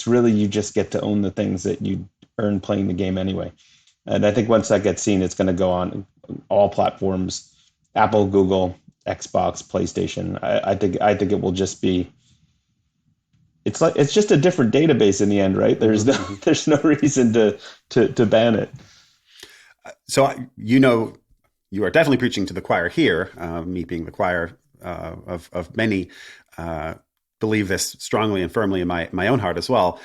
really you just get to own the things that you earn playing the game anyway. And I think once that gets seen, it's going to go on all platforms: Apple, Google, Xbox, PlayStation. I think it will just be. It's just a different database in the end, right? There's no reason to ban it. So you are definitely preaching to the choir here. Me being the choir of many, believe this strongly and firmly in my own heart as well.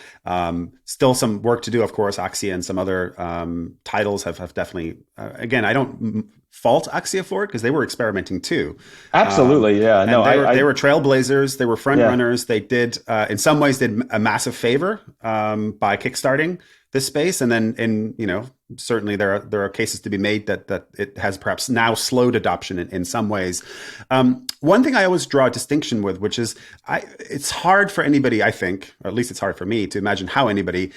Still some work to do, of course. Axia and some other titles have definitely. Again, I don't fault Axia for it because they were experimenting too. Absolutely, yeah. No, they were trailblazers. They were front runners. They did, in some ways, did a massive favor by kickstarting this space, and then certainly there are cases to be made that it has perhaps now slowed adoption in some ways. One thing I always draw a distinction with, which is it's hard for anybody, I think, or at least it's hard for me to imagine how anybody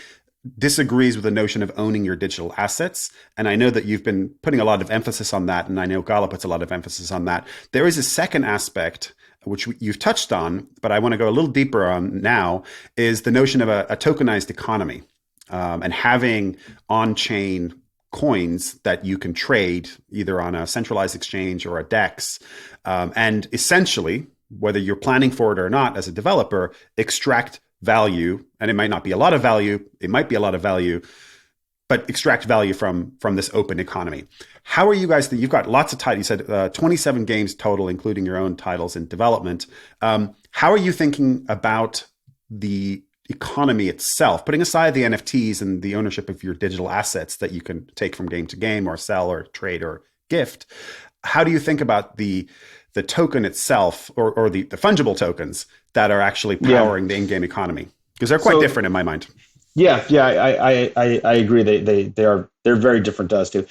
disagrees with the notion of owning your digital assets. And I know that you've been putting a lot of emphasis on that, and I know Gala puts a lot of emphasis on that. There is a second aspect which you've touched on, but I want to go a little deeper on now, is the notion of a tokenized economy. And having on-chain coins that you can trade either on a centralized exchange or a DEX, and essentially, whether you're planning for it or not as a developer, extract value. And it might not be a lot of value. It might be a lot of value but extract value from this open economy. How are you guys? You've got lots of titles. You said 27 games total, including your own titles in development. How are you thinking about the economy itself, putting aside the NFTs and the ownership of your digital assets that you can take from game to game or sell or trade or gift? How do you think about the token itself or the fungible tokens that are actually powering the in-game economy? Because they're quite different in my mind. Yeah, I agree. They're very different to us too.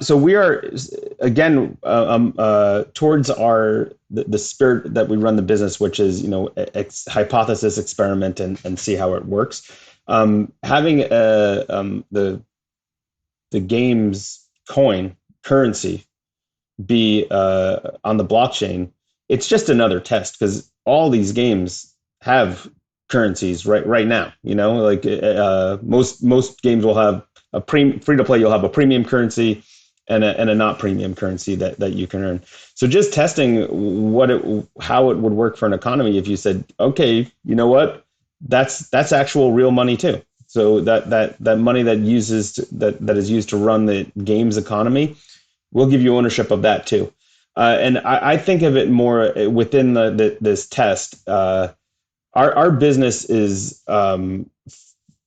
So we are again towards the spirit that we run the business, which is hypothesis, experiment, and see how it works. Having the game's coin currency be on the blockchain, it's just another test because all these games have currencies right now. Like most games will have a free to play. You'll have a premium currency and a not premium currency that you can earn. So just testing how it would work for an economy. If you said, okay, you know what, that's actual real money too. So that money that is used to run the game's economy, we'll give you ownership of that too. And I think of it more within this test. Our business is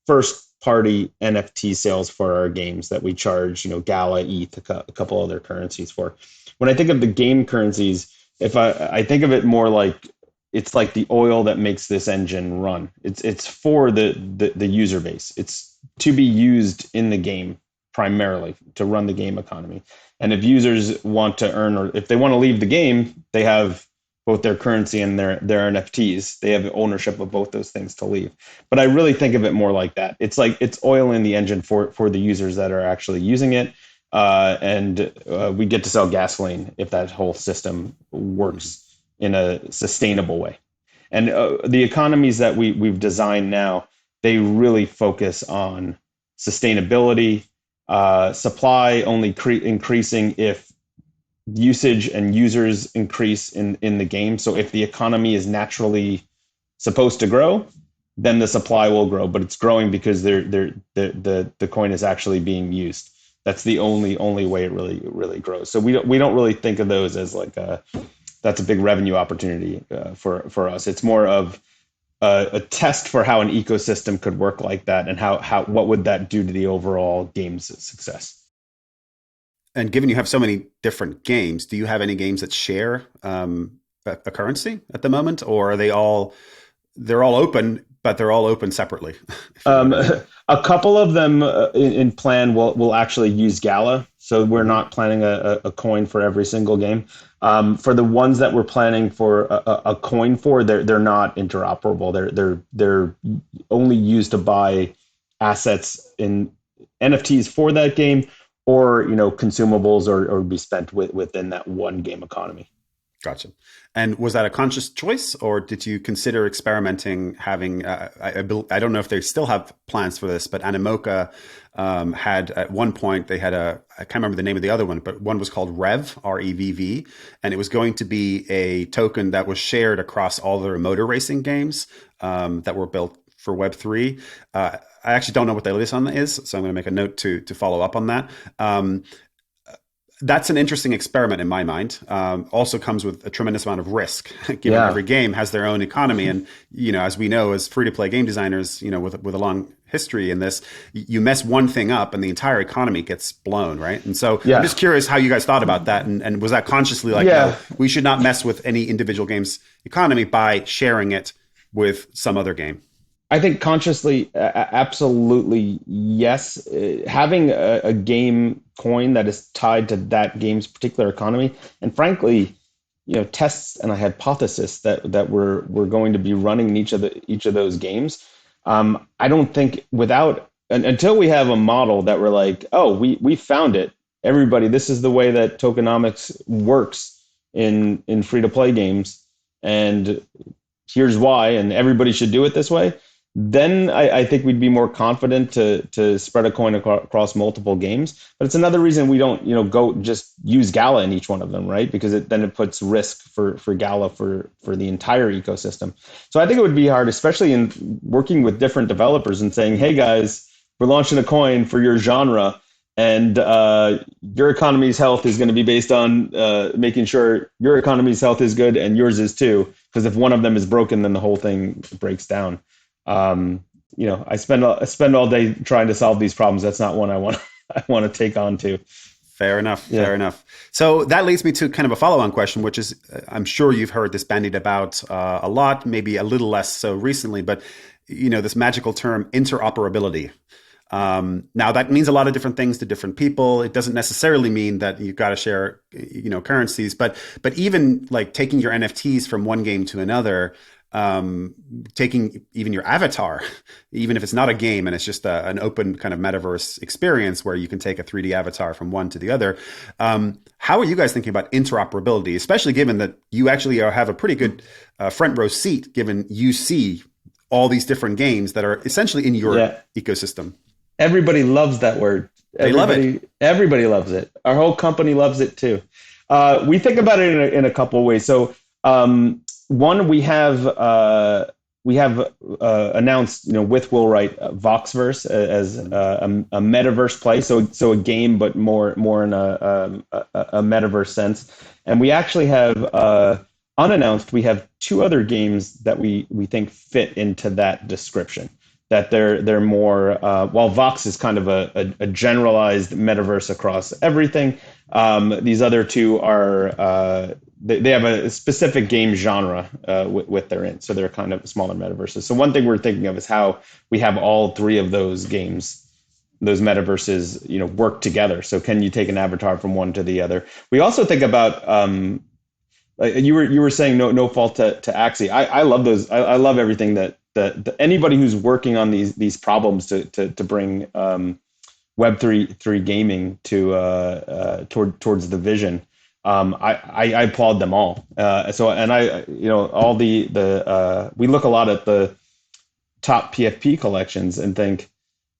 first-party NFT sales for our games that we charge, Gala, ETH, a couple other currencies for. When I think of the game currencies, if I think of it more like it's like the oil that makes this engine run. It's for the user base. It's to be used in the game primarily to run the game economy. And if users want to earn, or if they want to leave the game, they have both their currency and their NFTs. They have ownership of both those things to leave. But I really think of it more like that. It's like it's oil in the engine for the users that are actually using it. And we get to sell gasoline if that whole system works in a sustainable way. And the economies that we've designed now, they really focus on sustainability, supply only increasing if usage and users increase in the game. So if the economy is naturally supposed to grow, then the supply will grow, but it's growing because the coin is actually being used. That's the only way it really grows. So we don't really think of those as like that's a big revenue opportunity for us. It's more of a test for how an ecosystem could work like that, and what would that do to the overall game's success. And given you have so many different games, do you have any games that share a currency at the moment, or are they're all open, but they're all open separately? A couple of them in plan will actually use Gala, so we're not planning a coin for every single game. For the ones that we're planning for a coin for, they're not interoperable. They're only used to buy assets in NFTs for that game, or consumables, or be spent within that one game economy. Gotcha. And was that a conscious choice, or did you consider experimenting, having, I don't know if they still have plans for this, but Animoca had at one point, they had I can't remember the name of the other one, but one was called Rev, REVV, and it was going to be a token that was shared across all their motor racing games that were built for Web3. I actually don't know what the latest on that is, so I'm going to make a note to follow up on that. That's an interesting experiment in my mind. Also comes with a tremendous amount of risk, given every game has their own economy. And, as we know, as free-to-play game designers, with a long history in this, you mess one thing up and the entire economy gets blown, right? And so I'm just curious how you guys thought about that. And was that consciously like, no, we should not mess with any individual game's economy by sharing it with some other game? I think consciously, absolutely yes. Having a game coin that is tied to that game's particular economy, and frankly, tests and a hypothesis that we're going to be running in each of those games. I don't think until we have a model that we're like, oh, we found it. Everybody, this is the way that tokenomics works in free to play games, and here's why, and everybody should do it this way. Then I think we'd be more confident to spread a coin across multiple games. But it's another reason we don't, go just use Gala in each one of them, right? Because then it puts risk for Gala for the entire ecosystem. So I think it would be hard, especially in working with different developers and saying, hey guys, we're launching a coin for your genre, and your economy's health is going to be based on making sure your economy's health is good and yours is too. Because if one of them is broken, then the whole thing breaks down. I spend all day trying to solve these problems. That's not one I want to take on to. Fair enough. Yeah. Fair enough. So that leads me to kind of a follow-on question, which is, I'm sure you've heard this bandied about a lot, maybe a little less so recently, but this magical term interoperability. Now that means a lot of different things to different people. It doesn't necessarily mean that you've got to share, currencies, but even like taking your NFTs from one game to another, taking even your avatar, even if it's not a game and it's just an open kind of metaverse experience where you can take a 3D avatar from one to the other. How are you guys thinking about interoperability, especially given that you actually have a pretty good front row seat, given you see all these different games that are essentially in your ecosystem? Everybody loves that word. Love it. Everybody loves it. Our whole company loves it too. We think about it in a couple of ways. So, one, we have announced, with Will Wright, Voxverse as a metaverse play. So a game, but more in a metaverse sense. And we actually have unannounced. We have two other games that we think fit into that description. That they're more while Vox is kind of a generalized metaverse across everything. These other two are they have a specific game genre with they're in, so they're kind of smaller metaverses. So one thing we're thinking of is how we have all three of those games, those metaverses, work together. So can you take an avatar from one to the other? We also think about you were saying no fault to Axie. I love those. I love everything that anybody who's working on these problems to bring Web3 gaming to towards the vision. I applaud them all. All we look a lot at the top PFP collections and think,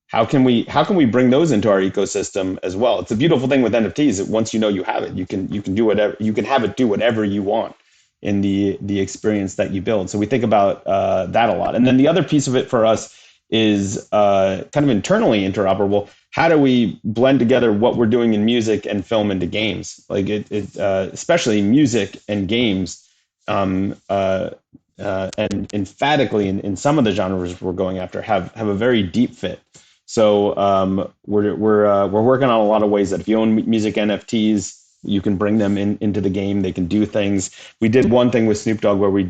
how can we bring those into our ecosystem as well? It's a beautiful thing with NFTs that once you have it, you can do whatever, you can have it do whatever you want in the experience that you build. So we think about that a lot. And then the other piece of it for us is kind of internally interoperable. How do we blend together what we're doing in music and film into games? Like especially music and games, and emphatically in some of the genres we're going after have a very deep fit. So we're working on a lot of ways that if you own music NFTs, you can bring them into the game. They can do things. We did one thing with Snoop Dogg where we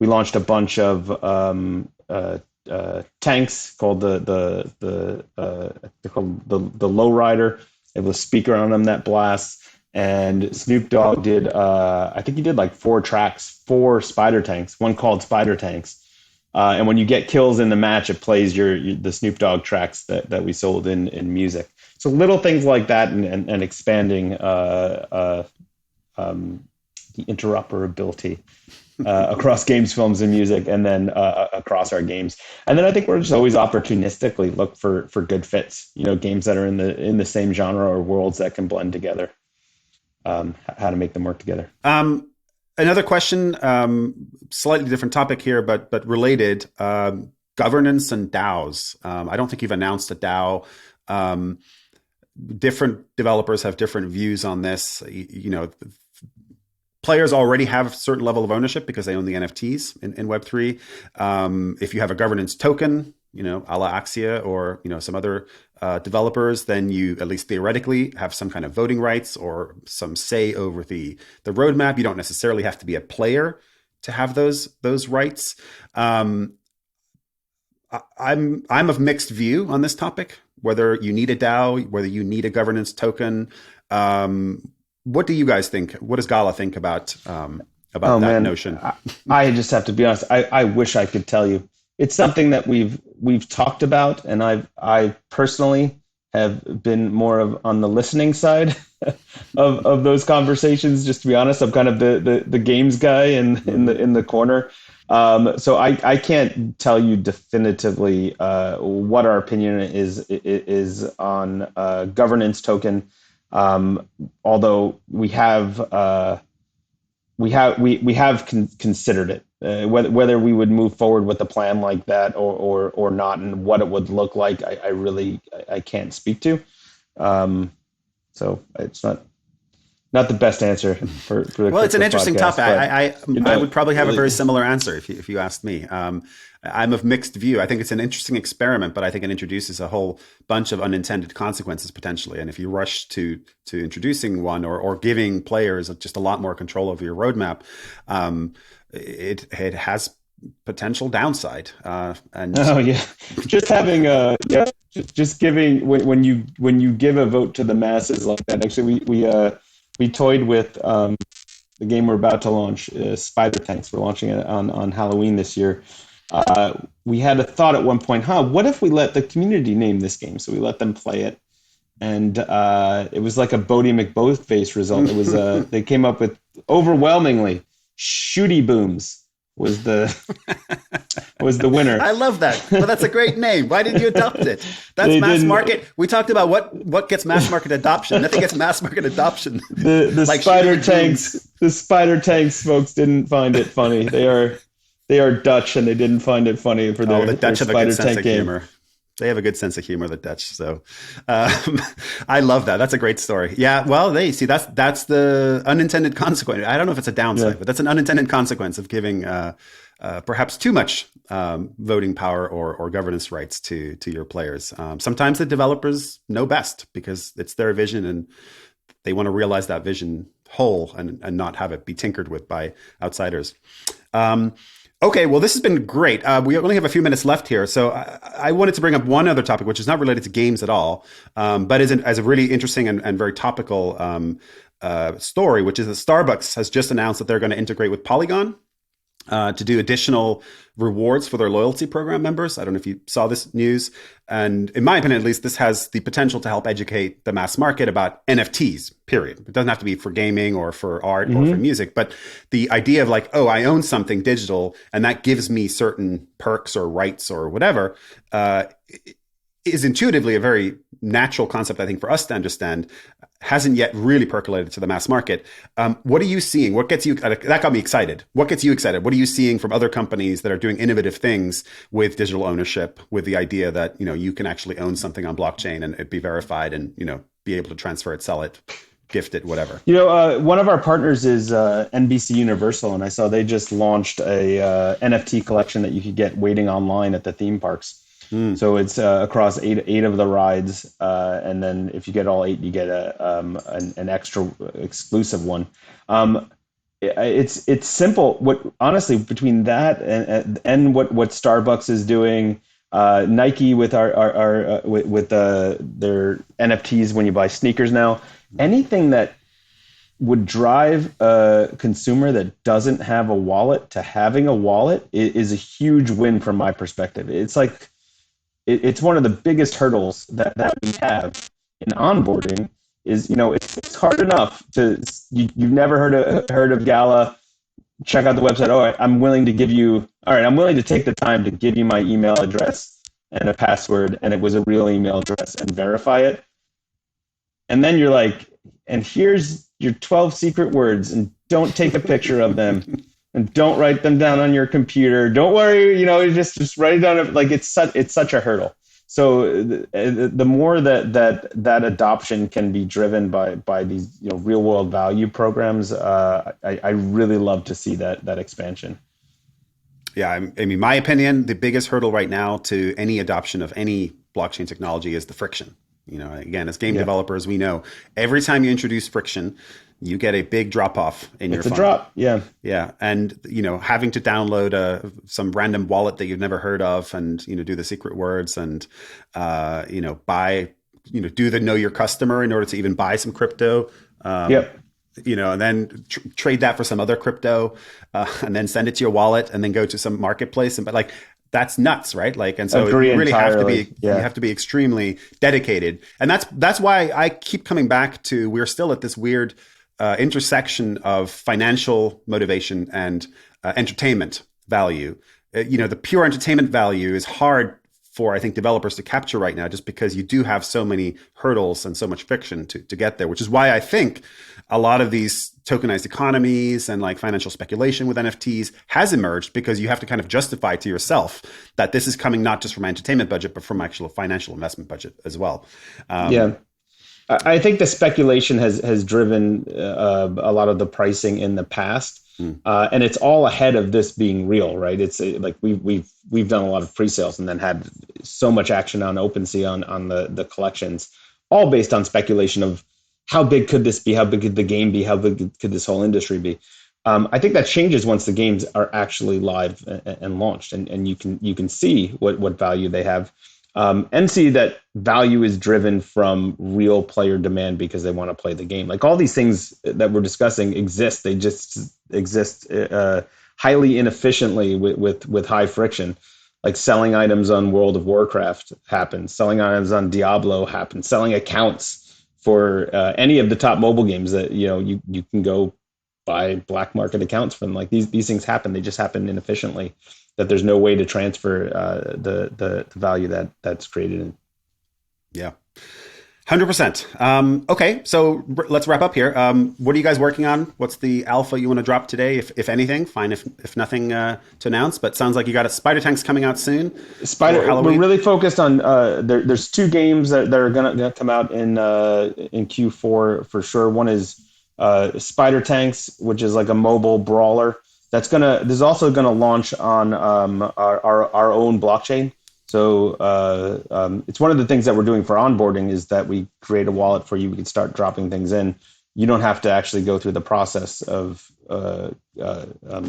launched a bunch of tanks called the Lowrider. It was a speaker on them that blasts. And Snoop Dogg did I think he did like 4 spider tanks. One called Spider Tanks. And when you get kills in the match, it plays the Snoop Dogg tracks that we sold in music. So little things like that, and expanding the interoperability across games, films, and music, and then across our games. And then I think we're just always opportunistically look for good fits. Games that are in the same genre or worlds that can blend together. How to make them work together. Another question, slightly different topic here, but related. Governance and DAOs. I don't think you've announced a DAO. Different developers have different views on this. Players already have a certain level of ownership because they own the NFTs in Web3. If you have a governance token, a la Axia or some other developers, then you at least theoretically have some kind of voting rights or some say over the roadmap. You don't necessarily have to be a player to have those rights. I'm of mixed view on this topic, whether you need a DAO, whether you need a governance token. What do you guys think? What does Gala think about that notion? I just have to be honest. I wish I could tell you. It's something that we've talked about, and I personally have been more of on the listening side of those conversations. Just to be honest, I'm kind of the games guy in the corner. So I can't tell you definitively what our opinion is on governance token. Although we have considered it, whether we would move forward with a plan like that or not, and what it would look like. I can't speak to. So it's not the best answer for the well, it's an interesting podcast, topic. I would probably have a very similar answer if you asked me. I'm of mixed view. I think it's an interesting experiment, but I think it introduces a whole bunch of unintended consequences potentially. And if you rush to introducing one or giving players just a lot more control over your roadmap, it has potential downside. And just having just giving when you give a vote to the masses like that. Actually, we toyed with the game we're about to launch, Spider Tanks. We're launching it on Halloween this year. We had a thought at one point, what if we let the community name this game? So we let them play it. And it was like a Bodie McBoatface result. It was they came up with overwhelmingly Shooty Booms was the winner. I love that. Well, that's a great name. Why did you adopt it? That's mass market. We talked about what gets mass market adoption. Nothing gets mass market adoption. The like Spider Tanks. The Spider Tanks folks didn't find it funny. They are Dutch, and they didn't find it funny for their the Dutch have a good sense of humor. They have a good sense of humor, the Dutch. So I love that. That's a great story. Yeah. Well, that's the unintended consequence. I don't know if it's a downside, but that's an unintended consequence of giving perhaps too much voting power or governance rights to your players. Sometimes the developers know best because it's their vision and they want to realize that vision whole and not have it be tinkered with by outsiders. Okay, well, this has been great. We only have a few minutes left here. So I wanted to bring up one other topic, which is not related to games at all, but as a really interesting and very topical story, which is that Starbucks has just announced that they're going to integrate with Polygon to do additional rewards for their loyalty program members. I don't know if you saw this news. And in my opinion, at least, this has the potential to help educate the mass market about NFTs, period. It doesn't have to be for gaming or for art or for music, but the idea of like, oh, I own something digital and that gives me certain perks or rights or whatever, is intuitively a very natural concept, I think, for us to understand. Hasn't yet really percolated to the mass market. What are you seeing? What gets you, that got me excited. What gets you excited? What are you seeing from other companies that are doing innovative things with digital ownership, with the idea that, you can actually own something on blockchain and it be verified and, be able to transfer it, sell it, gift it, whatever? One of our partners is NBC Universal, and I saw they just launched a NFT collection that you could get waiting online at the theme parks. So it's across eight of the rides, and then if you get all 8, you get an extra exclusive one. It's simple. Honestly, between that and what Starbucks is doing, Nike with their NFTs when you buy sneakers now, anything that would drive a consumer that doesn't have a wallet to having a wallet is a huge win from my perspective. It's like it's one of the biggest hurdles that we have in onboarding is, it's hard enough you've never heard of Gala, check out the website. I'm willing to take the time to give you my email address and a password, and it was a real email address, and verify it. And then you're like, and here's your 12 secret words, and don't take a picture of them. And don't write them down on your computer. Don't worry, just write it down. Like it's such a hurdle. So the more that adoption can be driven by these real world value programs, I really love to see that expansion. Yeah, I mean, my opinion, the biggest hurdle right now to any adoption of any blockchain technology is the friction. Again, as game developers, we know every time you introduce friction, you get a big drop off in your funnel. It's a drop, yeah. And having to download some random wallet that you've never heard of, and do the secret words, and buy, do the know your customer in order to even buy some crypto. And then trade that for some other crypto, and then send it to your wallet, and then go to some marketplace, but that's nuts, right? And so you really entirely. You have to be extremely dedicated, and that's why I keep coming back to we're still at this weird intersection of financial motivation and entertainment value. The pure entertainment value is hard for, I think, developers to capture right now, just because you do have so many hurdles and so much friction to get there, which is why I think a lot of these tokenized economies and like financial speculation with NFTs has emerged, because you have to kind of justify to yourself that this is coming not just from my entertainment budget, but from actual financial investment budget as well. Yeah. I think the speculation has driven a lot of the pricing in the past. And it's all ahead of this being real, right? It's like we've done a lot of pre-sales and then had so much action on OpenSea on the collections, all based on speculation of how big could this be, how big could the game be, how big could this whole industry be. I think that changes once the games are actually live and launched, and you can see what value they have. And see that value is driven from real player demand because they want to play the game. Like all these things that we're discussing exist. They just exist highly inefficiently with high friction. Like selling items on World of Warcraft happens. Selling items on Diablo happens. Selling accounts for any of the top mobile games that you can go buy black market accounts from. Like these things happen. They just happen inefficiently. That there's no way to transfer the value that's created in. Yeah, 100%. Okay, so let's wrap up here. What are you guys working on? What's the alpha you want to drop today, if anything? Fine, if nothing to announce. But sounds like you got Spider Tanks coming out soon. We're really focused on. There's two games that are gonna come out in Q4 for sure. One is Spider Tanks, which is like a mobile brawler. This is also gonna launch on our own blockchain. So it's one of the things that we're doing for onboarding is that we create a wallet for you. We can start dropping things in. You don't have to actually go through the process of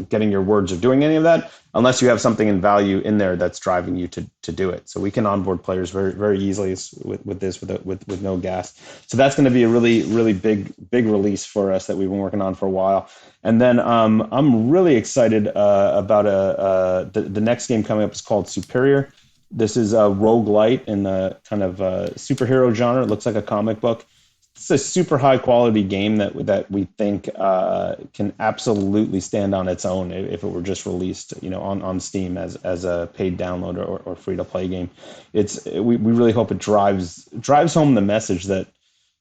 getting your words or doing any of that unless you have something in value in there that's driving you to do it. So we can onboard players very, very easily with no gas. So that's going to be a really, really big release for us that we've been working on for a while. And then I'm really excited about the next game coming up. Is called Superior. This is a roguelite in the kind of superhero genre. It looks like a comic book. It's a super high quality game that we think can absolutely stand on its own if it were just released, on Steam as a paid download or free to play game. We really hope it drives home the message that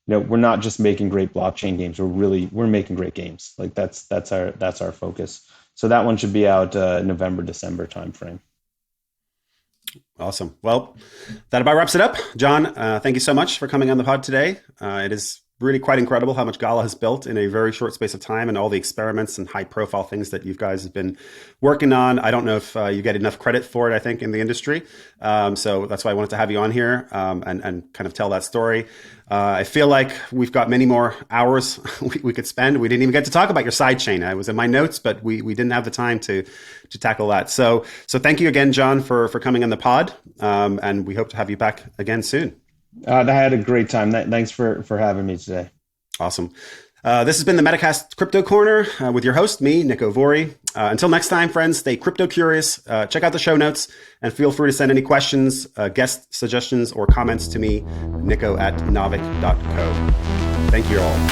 we're not just making great blockchain games. We're making great games. Like that's our focus. So that one should be out November, December timeframe. Awesome. Well, that about wraps it up. John, thank you so much for coming on the pod today. It is really quite incredible how much Gala has built in a very short space of time, and all the experiments and high profile things that you guys have been working on. I don't know if you get enough credit for it, I think, in the industry. So that's why I wanted to have you on here and kind of tell that story. I feel like we've got many more hours we could spend. We didn't even get to talk about your sidechain. I was in my notes, but we didn't have the time to tackle that. So thank you again, John, for coming on the pod. And we hope to have you back again soon. I had a great time. Thanks for having me today. Awesome. This has been the Metacast Crypto Corner with your host, me, Niko Vori. Until next time, friends, stay crypto curious. Check out the show notes and feel free to send any questions, guest suggestions, or comments to me, Niko@naavik.co. Thank you all.